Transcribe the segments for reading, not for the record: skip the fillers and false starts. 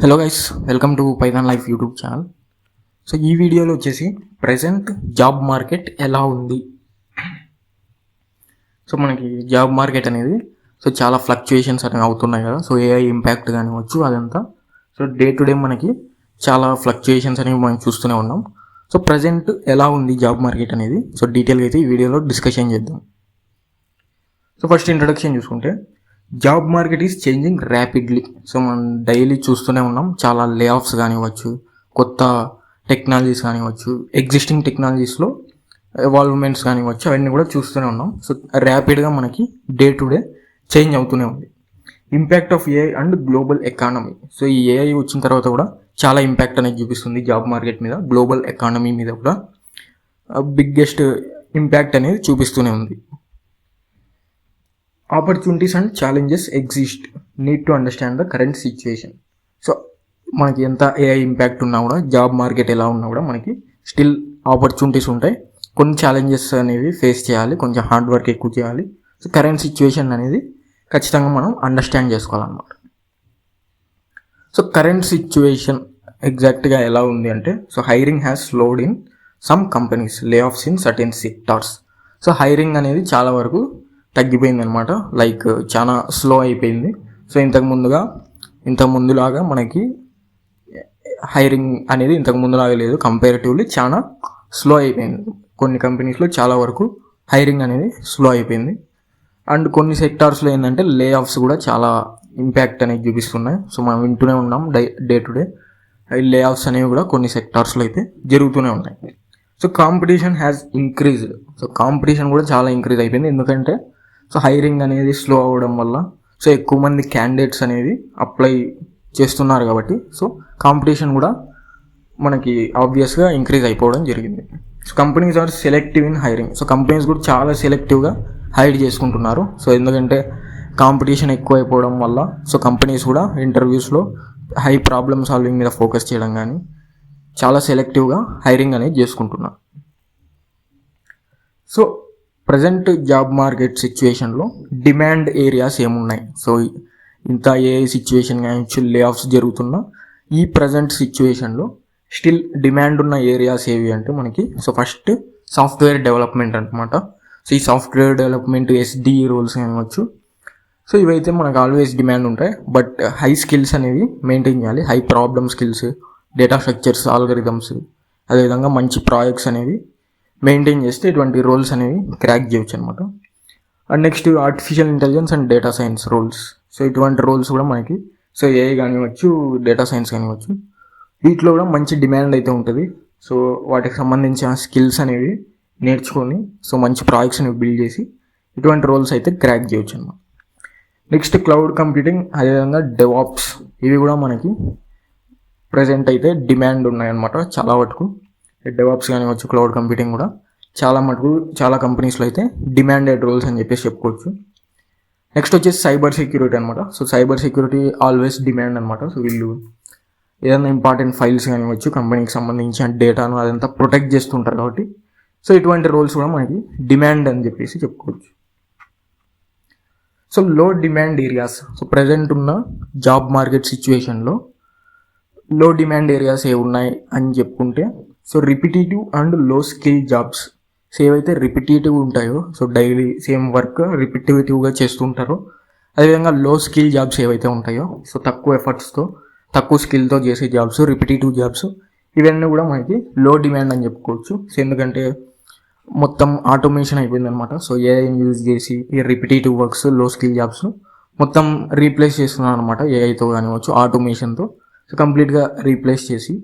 Hello guys, welcome to Python life YouTube channel. So ఈ వీడియోలో వచ్చేసి ప్రజెంట్ జాబ్ మార్కెట్ ఎలా ఉంది. సో మనకి జాబ్ మార్కెట్ అనేది చాలా ఫ్లక్చుయేషన్స్ అనేవి అవుతున్నాయి కదా. సో ఏఐ ఇంపాక్ట్ కానివచ్చు అదంతా. సో డే టు డే మనకి చాలా ఫ్లక్చుయేషన్స్ అనేవి మనం చూస్తూనే ఉన్నాం. సో ప్రజెంట్ ఎలా ఉంది జాబ్ మార్కెట్ అనేది డీటెయిల్గా అయితే ఈ వీడియోలో డిస్కషన్ చేద్దాం. సో ఫస్ట్ ఇంట్రడక్షన్ చూసుకుంటే, job market is changing rapidly. So మనం డైలీ చూస్తూనే ఉన్నాం, చాలా లే ఆఫ్స్ కానివ్వచ్చు, కొత్త టెక్నాలజీస్ కానివ్వచ్చు, ఎగ్జిస్టింగ్ టెక్నాలజీస్లో ఎవాల్వ్మెంట్స్ కానివ్వచ్చు, అవన్నీ కూడా చూస్తూనే ఉన్నాం. సో ర్యాపిడ్గా మనకి డే టు డే చేంజ్ అవుతూనే ఉంది. Impact of AI and global economy. So ఈ ఏఐ వచ్చిన తర్వాత కూడా చాలా ఇంపాక్ట్ అనేది చూపిస్తుంది జాబ్ మార్కెట్ మీద, గ్లోబల్ ఎకానమీ మీద కూడా బిగ్గెస్ట్ ఇంపాక్ట్ అనేది చూపిస్తూనే ఉంది. Opportunities and challenges exist, need to understand the current situation. So మనకి ఎంత ఏఐ ఇంపాక్ట్ ఉన్నా కూడా, జాబ్ మార్కెట్ ఎలా ఉన్నా కూడా మనకి స్టిల్ ఆపర్చునిటీస్ ఉంటాయి. కొన్ని ఛాలెంజెస్ అనేవి ఫేస్ చేయాలి, కొంచెం హార్డ్ వర్క్ ఎక్కువ చేయాలి. సో కరెంట్ సిచ్యువేషన్ అనేది ఖచ్చితంగా మనం అండర్స్టాండ్ చేసుకోవాలన్నమాట. సో కరెంట్ సిచ్యువేషన్ ఎగ్జాక్ట్గా ఎలా ఉంది అంటే, so hiring has slowed in some companies, layoffs in certain sectors. So hiring అనేది చాలా వరకు తగ్గిపోయింది అనమాట, లైక్ చాలా స్లో అయిపోయింది. సో ఇంతకు ముందులాగా మనకి హైరింగ్ అనేది ఇంతకు ముందులాగా లేదు, కంపారిటివ్లీ చాలా స్లో అయిపోయింది. కొన్ని కంపెనీస్లో చాలా వరకు హైరింగ్ అనేది స్లో అయిపోయింది. అండ్ కొన్ని సెక్టార్స్లో ఏంటంటే లే ఆఫ్స్ కూడా చాలా ఇంపాక్ట్ అనేది చూపిస్తున్నాయి. సో మనం వింటూనే ఉన్నాం డే టు డే లే ఆఫ్స్ అనేవి కూడా కొన్ని సెక్టార్స్లో అయితే జరుగుతూనే ఉన్నాయి. So competition has increased. So competition కూడా చాలా ఇంక్రీజ్ అయిపోయింది, ఎందుకంటే సో హైరింగ్ అనేది స్లో అవ్వడం వల్ల సో ఎక్కువ మంది క్యాండిడేట్స్ అనేది అప్లై చేస్తున్నారు కాబట్టి సో కాంపిటీషన్ కూడా మనకి ఆబ్వియస్గా ఇంక్రీజ్ అయిపోవడం జరిగింది. So companies are selective in hiring. So companies కూడా చాలా సెలెక్టివ్గా హైర్ చేసుకుంటున్నారు. సో ఎందుకంటే కాంపిటీషన్ ఎక్కువ అయిపోవడం వల్ల సో కంపెనీస్ కూడా ఇంటర్వ్యూస్లో హై ప్రాబ్లమ్ సాల్వింగ్ మీద ఫోకస్ చేయడం కానీ చాలా సెలెక్టివ్గా హైరింగ్ అనేది చేసుకుంటున్నారు. సో ప్రజెంట్ జాబ్ మార్కెట్ సిచ్యువేషన్లో డిమాండ్ ఏరియాస్ ఏమున్నాయి? సో ఇంత ఏ సిచ్యువేషన్ కానీ లే ఆఫ్స్ జరుగుతున్నా ఈ ప్రజెంట్ సిచ్యువేషన్లో స్టిల్ డిమాండ్ ఉన్న ఏరియాస్ ఏవి అంటే మనకి సో ఫస్ట్ సాఫ్ట్వేర్ డెవలప్మెంట్ అనమాట. సో ఈ సాఫ్ట్వేర్ డెవలప్మెంట్ ఎస్డిఈ రోల్స్ కావచ్చు. సో ఇవైతే మనకు ఆల్వేస్ డిమాండ్ ఉంటాయి, బట్ హై స్కిల్స్ అనేవి మెయింటైన్ చేయాలి. High problem skills, data structures, algorithms, అదేవిధంగా మంచి ప్రాజెక్ట్స్ అనేవి మెయింటైన్ చేస్తే ఇటువంటి రోల్స్ అనేవి క్రాక్ చేయవచ్చు అనమాట. And next artificial intelligence and data science roles. So ఇటువంటి రోల్స్ కూడా మనకి సో ఏఐ కానివ్వచ్చు, డేటా సైన్స్ కానివ్వచ్చు, వీటిలో కూడా మంచి డిమాండ్ అయితే ఉంటుంది. సో వాటికి సంబంధించిన స్కిల్స్ అనేవి నేర్చుకొని సో మంచి ప్రాజెక్ట్స్ అనేవి బిల్డ్ చేసి ఇటువంటి రోల్స్ అయితే క్రాక్ చేయవచ్చు అనమాట. నెక్స్ట్ క్లౌడ్ కంప్యూటింగ్, అదేవిధంగా డెవాప్స్, ఇవి కూడా మనకి ప్రజెంట్ అయితే డిమాండ్ ఉన్నాయన్నమాట చాలా వరకు. డెవాప్స్ కానివచ్చు, క్లౌడ్ కంప్యూటింగ్ కూడా చాలా కంపెనీస్లో అయితే డిమాండెడ్ రోల్స్ అని చెప్పేసి చెప్పుకోవచ్చు. నెక్స్ట్ వచ్చేసి సైబర్ సెక్యూరిటీ అనమాట. So cyber security always demand అనమాట. సో వీళ్ళు ఏదైనా ఇంపార్టెంట్ ఫైల్స్ కానివచ్చు, కంపెనీకి సంబంధించిన డేటాను అదంతా ప్రొటెక్ట్ చేస్తుంటారు కాబట్టి సో ఇటువంటి రోల్స్ కూడా మనకి డిమాండ్ అని చెప్పేసి చెప్పుకోవచ్చు. సో లో డిమాండ్ ఏరియాస్. సో ప్రజెంట్ ఉన్న జాబ్ మార్కెట్ సిచ్యువేషన్లో లో డిమాండ్ ఏరియాస్ ఏ ఉన్నాయి అని చెప్పుకుంటే, సో రిపిటేటివ్ అండ్ లో స్కిల్ జాబ్స్. సో ఏవైతే రిపిటేటివ్ ఉంటాయో, సో డైలీ సేమ్ వర్క్ రిపిటేటివ్గా చేస్తుంటారో, అదేవిధంగా లో స్కిల్ జాబ్స్ ఏవైతే ఉంటాయో, సో తక్కువ ఎఫర్ట్స్తో తక్కువ స్కిల్తో చేసే జాబ్స్, రిపిటేటివ్ జాబ్స్, ఇవన్నీ కూడా మనకి లో డిమాండ్ అని చెప్పుకోవచ్చు. సో ఎందుకంటే మొత్తం ఆటోమేషన్ అయిపోయింది అనమాట. సో ఏఐని యూజ్ చేసి ఈ రిపిటేటివ్ వర్క్స్, లో స్కిల్ జాబ్స్ మొత్తం రీప్లేస్ చేస్తున్నాను అనమాట ఏఐతో కానివచ్చు, ఆటోమేషన్తో. సో కంప్లీట్గా రీప్లేస్ చేసి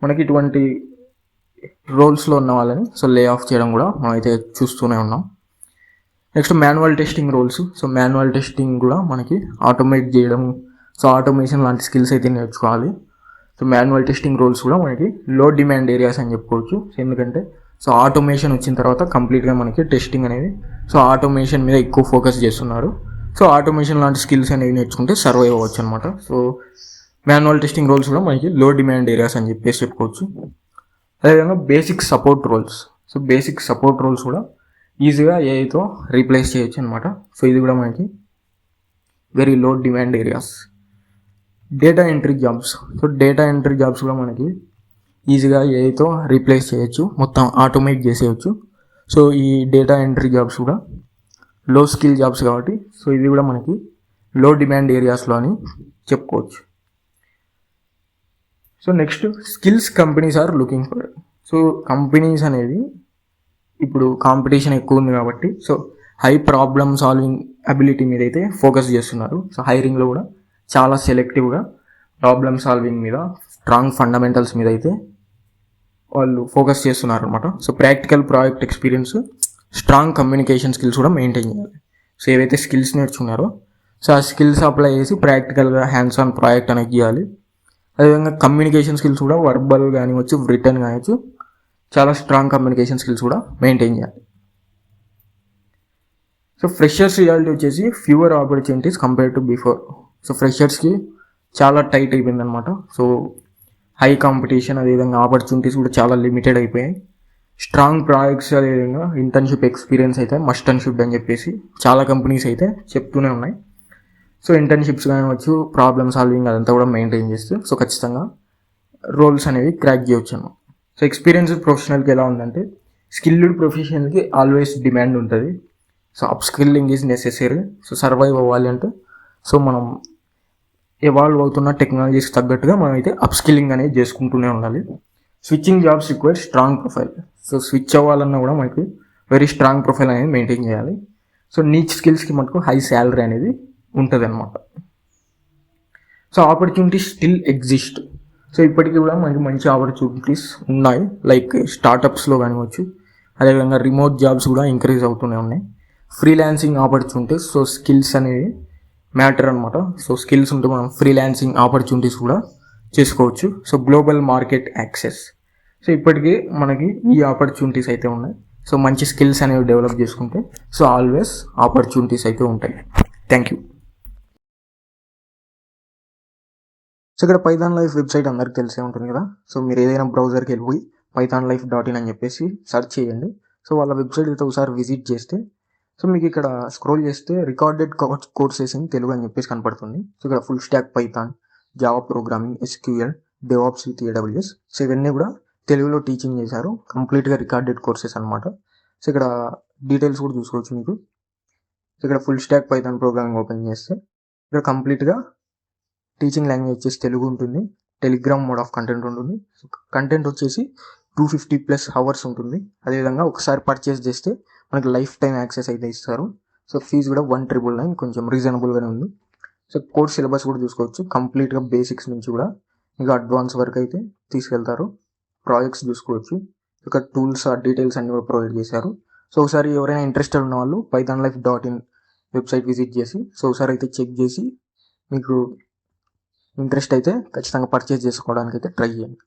మనకి ఇటువంటి రోల్స్లో ఉన్న వాళ్ళని సో లే ఆఫ్ చేయడం కూడా మనం అయితే చూస్తూనే ఉన్నాం. Next manual testing roles. So manual testing కూడా మనకి ఆటోమేట్ చేయడం, సో ఆటోమేషన్ లాంటి స్కిల్స్ అయితే నేర్చుకోవాలి. సో మాన్యువల్ టెస్టింగ్ రోల్స్ కూడా మనకి లో డిమాండ్ ఏరియాస్ అని చెప్పుకోవచ్చు. ఎందుకంటే సో ఆటోమేషన్ వచ్చిన తర్వాత కంప్లీట్గా మనకి టెస్టింగ్ అనేది సో ఆటోమేషన్ మీద ఎక్కువ ఫోకస్ చేస్తున్నారు. సో ఆటోమేషన్ లాంటి స్కిల్స్ అనేవి నేర్చుకుంటే సర్వైవ్ అవ్వచ్చు అనమాట. సో మాన్యువల్ టెస్టింగ్ రోల్స్ కూడా మనకి లో డిమాండ్ ఏరియాస్ అని చెప్పేసి చెప్పుకోవచ్చు. అదేవిధంగా basic support roles. So basic support roles కూడా ఈజీగా ఏఐతో రీప్లేస్ చేయొచ్చు అనమాట. సో ఇది కూడా మనకి very low demand areas. Data entry jobs. So data entry jobs కూడా మనకి ఈజీగా ఏఐతో రీప్లేస్ చేయొచ్చు, మొత్తం ఆటోమేట్ చేసేయచ్చు. సో ఈ డేటా ఎంట్రీ జాబ్స్ కూడా లో స్కిల్ జాబ్స్ కాబట్టి సో ఇది కూడా మనకి లో డిమాండ్ ఏరియాస్లో అని చెప్పుకోవచ్చు. So next skills companies are looking for. So companies అనేవి ఇప్పుడు కాంపిటీషన్ ఎక్కువ ఉంది కాబట్టి so high problem solving ability మీద అయితే ఫోకస్ చేస్తున్నారు. సో హైరింగ్లో కూడా చాలా సెలెక్టివ్గా ప్రాబ్లమ్ సాల్వింగ్ మీద, స్ట్రాంగ్ ఫండమెంటల్స్ మీద అయితే వాళ్ళు ఫోకస్ చేస్తున్నారు అనమాట. So practical project experience, strong communication skills కూడా మెయింటైన్ చేయాలి. సో ఏవైతే స్కిల్స్ నేర్చుకున్నారో సో ఆ స్కిల్స్ అప్లై చేసి ప్రాక్టికల్గా హ్యాండ్స్ ఆన్ ప్రాజెక్ట్ అనేది చేయాలి. అదేవిధంగా కమ్యూనికేషన్ స్కిల్స్ కూడా వర్బల్ కానివచ్చు, రిటర్న్ కానివచ్చు, చాలా స్ట్రాంగ్ కమ్యూనికేషన్ స్కిల్స్ కూడా మెయింటైన్ చేయాలి. సో ఫ్రెషర్స్ రియాలిటీ వచ్చేసి fewer opportunities compare to before. So ఫ్రెషర్స్కి చాలా టైట్ అయిపోయింది అనమాట. సో హై కాంపిటీషన్, అదేవిధంగా ఆపర్చునిటీస్ కూడా చాలా లిమిటెడ్ అయిపోయాయి. స్ట్రాంగ్ ప్రాజెక్ట్స్, అదేవిధంగా ఇంటర్న్షిప్ ఎక్స్పీరియన్స్ అయితే మస్ట్ అండ్ షుడ్ అని చెప్పేసి చాలా కంపెనీస్ అయితే చెప్తూనే ఉన్నాయి. సో ఇంటర్న్షిప్స్ కానివచ్చు, ప్రాబ్లమ్ సాల్వింగ్ అదంతా కూడా మెయింటైన్ చేస్తే సో ఖచ్చితంగా రోల్స్ అనేవి క్రాక్ చేయొచ్చు అన్నమాట. సో ఎక్స్పీరియన్స్ ప్రొఫెషనల్కి ఎలా ఉందంటే స్కిల్డ్ ప్రొఫెషనల్కి ఆల్వేస్ డిమాండ్ ఉంటుంది. So up skilling is necessary. So survive అవ్వాలి అంటే సో మనం ఎవాల్వ్ అవుతున్న టెక్నాలజీస్కి తగ్గట్టుగా మనం అయితే అప్ స్కిల్లింగ్ అనేది చేసుకుంటూనే ఉండాలి. Switching jobs require strong profile. So switch అవ్వాలన్నా కూడా మనకి వెరీ స్ట్రాంగ్ ప్రొఫైల్ అనేది మెయింటైన్ చేయాలి. సో నీచ్ స్కిల్స్కి మనకు హై శాలరీ అనేది ఉంటుంది అనమాట. So opportunities still exist. So ఇప్పటికీ కూడా మనకి మంచి ఆపర్చునిటీస్ ఉన్నాయి, లైక్ స్టార్టప్స్లో కానివచ్చు, అదేవిధంగా రిమోట్ జాబ్స్ కూడా ఇంక్రీజ్ అవుతూనే ఉన్నాయి. ఫ్రీలాన్సింగ్ ఆపర్చునిటీస్, సో స్కిల్స్ అనేవి మ్యాటర్ అనమాట. సో స్కిల్స్ ఉంటే మనం ఫ్రీలాన్సింగ్ ఆపర్చునిటీస్ కూడా చేసుకోవచ్చు. So global market access. So ఇప్పటికీ మనకి ఈ ఆపర్చునిటీస్ అయితే ఉన్నాయి. సో మంచి స్కిల్స్ అనేవి డెవలప్ చేసుకుంటే సో ఆల్వేస్ ఆపర్చునిటీస్ అయితే ఉంటాయి. Thank you. సో ఇక్కడ పైథాన్ లైఫ్ వెబ్సైట్ అందరికి తెలిసే ఉంటుంది కదా. సో మీరు ఏదైనా బ్రౌజర్కి వెళ్ళిపోయి pythonlife.in అని చెప్పేసి సెర్చ్ చేయండి. సో వాళ్ళ వెబ్సైట్ అయితే ఒకసారి విజిట్ చేస్తే సో మీకు ఇక్కడ స్క్రోల్ చేస్తే రికార్డెడ్ కోర్సెస్ ఇన్ తెలుగు అని చెప్పేసి కనపడుతుంది. సో ఇక్కడ full stack Python, Java programming, SQL, DevOps with AWS. So ఇవన్నీ కూడా తెలుగులో టీచింగ్ చేశారు, కంప్లీట్గా రికార్డెడ్ కోర్సెస్ అనమాట. సో ఇక్కడ డీటెయిల్స్ కూడా చూసుకోవచ్చు మీకు. సో ఇక్కడ full stack Python programming open చేస్తే ఇక్కడ కంప్లీట్గా టీచింగ్ లాంగ్వేజ్ వచ్చేసి తెలుగు ఉంటుంది, టెలిగ్రామ్ మోడ్ ఆఫ్ కంటెంట్ ఉంటుంది. సో కంటెంట్ వచ్చేసి 250+ అవర్స్ ఉంటుంది. అదేవిధంగా ఒకసారి పర్చేస్ చేస్తే మనకి లైఫ్ టైం యాక్సెస్ అయితే ఇస్తారు. సో ఫీజు కూడా 1,999, కొంచెం రీజనబుల్గానే ఉంది. సో కోర్స్ సిలబస్ కూడా చూసుకోవచ్చు, కంప్లీట్గా బేసిక్స్ నుంచి కూడా మీకు అడ్వాన్స్ వరకు అయితే తీసుకెళ్తారు. ప్రాజెక్ట్స్ చూసుకోవచ్చు, ఇక టూల్స్, డీటెయిల్స్ అన్ని కూడా ప్రొవైడ్ చేశారు. సో ఒకసారి ఎవరైనా ఇంట్రెస్టెడ్ ఉన్న వాళ్ళు pythonlife.in వెబ్సైట్ విజిట్ చేసి సో ఒకసారి అయితే చెక్ చేసి మీకు ఇంట్రెస్ట్ అయితే ఖచ్చితంగా పర్చేస్ చేసుకోవడానికి అయితే ట్రై చేయండి.